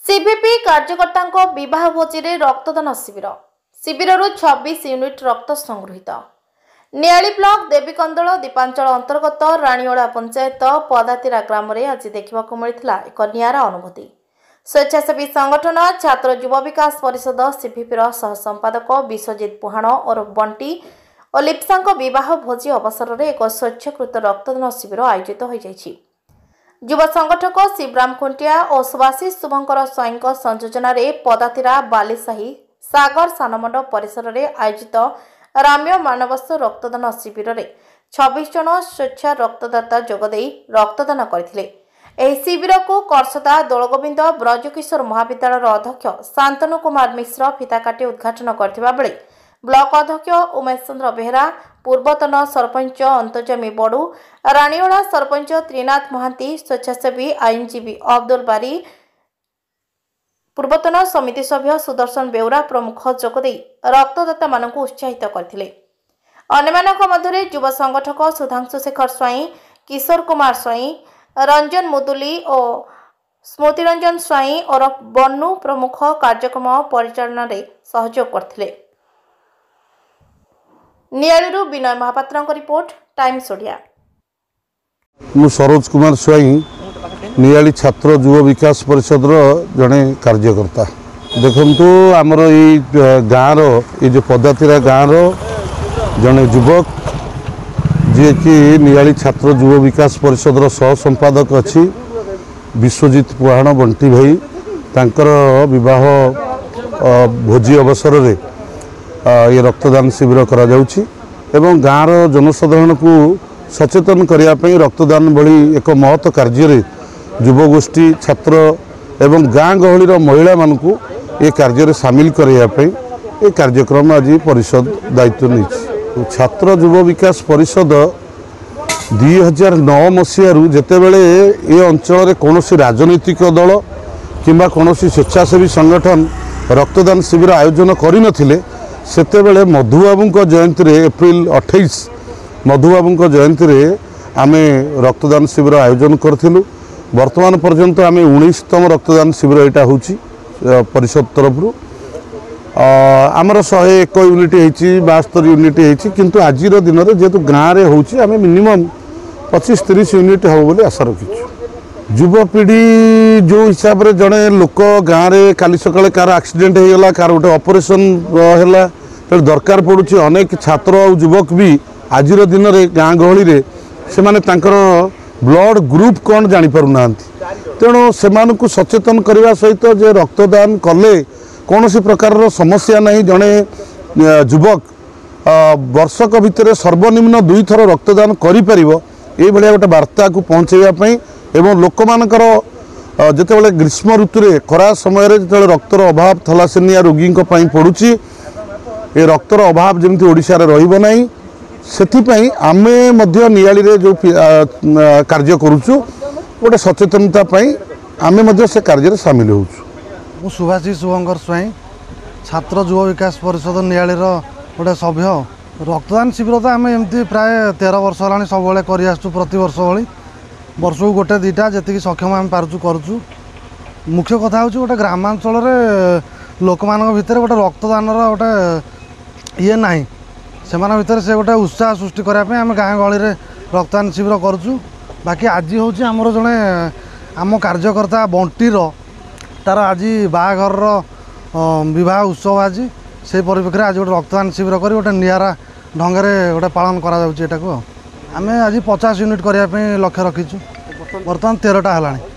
CBP कार्यकर्ता विवाह भोजी रक्तदान शिविर शिविर 26 यूनिट रक्त संगृहित। नियाली ब्लॉक देवीकंदल दीपांचल अंतर्गत राणीओड़ा पंचायत पदातिरा ग्राम में आज देखा मिलता एक नियारा अनुभूति। स्वेच्छासेवी संगठन छात्र युव विकास परिषद सीबीपी सह संपादक विश्वजित पुहाण और बंटी और लिप्सा विवाह भोजी अवसर में एक स्वेच्छाकृत रक्तदान शिविर आयोजित हो जाइछि। युव संगठक शिवराम खुंटिया और सुभाषिष शुभंकर स्वयं संयोजन पदातिरा बालीसाही सागर सानमंड परिसर में आयोजित राम्य मानवस्व रक्तदान शिविर में 26 जन स्वेच्छा रक्तदाता जोगदे रक्तदान करथिले। एही शिविर को करसदा दोलगोविंद ब्रजकिशोर महाविद्यालय अध्यक्ष शांतनु कुमार मिश्र फिता काटी उद्घाटन करथिबा बेले ब्लॉक अध्यक्ष उमेश चंद्र बेहरा, पूर्वतन सरपंच अंतर्जामी बड़ू, राणीओड़ा सरपंच त्रिनाथ महांती, स्वेच्छासेवी आईनजीवी अब्दुल बारी, पूर्वतन समिति सभ्य सुदर्शन बेउरा प्रमुख जोगदे रक्तदाता मानक उत्साहित करथिले। अन्यमानक मध्यरे युव संगठक सुधांशु शेखर स्वाई, किशोर कुमार स्वाई, रंजन मुदुली और स्मृतिरंजन स्वाई और बन्नू प्रमुख कार्यक्रम परिचालन में सहयोग करथिले। नियाली विनय महापात्र रिपोर्ट टाइम्स ओडिया। मु सरोज कुमार स्वाई नियाली छात्र युव विकास परिषद जड़े कार्यकर्ता। देखु आमर ये गाँव ये जो पदातिरा गाँव जड़े युवक जी कि नियाली छात्र युव विकास परिषद सह संपादक अच्छी विश्वजित पुहाण बंटी भाई तांकर विवाह भोजी अवसर रे ये रक्तदान शिविर करा जाउछि एवं गाँव जनसाधारण को सचेतन करने रक्तदान भली एक महत्व कार्य युवगोष्ठी छात्र एवं गाँ गहली महिला मानू ये कार्य सामिल करने ये कार्यक्रम आज परिषद दायित्व नहीं। छात्र युव विकास परिषद 2009 मसीह जितेबले ये अंचल कौन राजनैतिक दल किंबा कौन स्वेच्छासेवी संगठन रक्तदान शिविर आयोजन करनथिले सेतेबेले मधुबाबू जयंती एप्रिल 28 मधुबाबू जयंती आमे रक्तदान शिविर आयोजन करूँ। वर्तमान पर्यंत आम 19तम रक्तदान शिविर यहाँ होची परिषद तरफ आमर 101 यूनिट होती 72 यूनिट होती किंतु आज दिन में जेहेतु गाँव में होची आम मिनिमम 25-30 यूनिट हम बोली आशा रखीचु। युवपीढ़ी जो हिसाब से जड़े लोक गाँव में काली सकाଳେ कार एक्सीडेंट होगा कार गोटे ऑपरेशन है तो दरकार पड़ुछि अनेक छात्र और युवक भी आज दिन में गाँ गहली से माने तांकर ब्लड ग्रुप कौन जापर ना तेणु से सचेतन करने सहित जे रक्तदान कले कौन प्रकार समस्या नहीं। जड़े युवक वर्षक भितर सर्वनिम्न 2 थर रक्तदान करि परिबो ए भलिया गोटे वार्ता को पहुँचाइवाई एवं लोक मानकर जितेबाला ग्रीष्म ऋतु में खरा समय जो रक्तर अभाव थलासेमिया रोगी पड़ुची ये रक्तर अभाव जमी ओडिशा रे रहिबो नाही सेथिपई आमे मध्य नियाली रे जो कार्य करूचु गोटे सचेतनता पई आमे मध्य से कार्य रे शामिल होउछु। मु सुभाषिष शुभंकर स्वाई छात्र युव विकास परिषद नियाली रो गोटे सभ्य। रक्तदान शिविर तो आम एमती प्राय 13 वर्ष होलानी सब बेले करि आसु प्रति वर्ष भली वर्ष को गोटे दुईटा जी सक्षम आम पार्चु करुचु। मुख्य कथा हूँ गोटे ग्रामांचल लोक मान भितर गोटे रक्तदान गोटे ये ना से भितर से गोटे उत्साह सृष्टि करने आम गाँ गहली रक्तदान शिविर करुचु। बाकी आज हूँ आमर जड़े आम कार्यकर्ता बंटीर तार आज बाघर विवाह उत्सव आज से परिप्रेक्षी आज गोटे रक्तदान शिविर कर गोटे नियारा ढंग से गोटे पालन करा आम आज 50 यूनिट करने लक्ष्य रखीचु। बर्तमान 13टा है।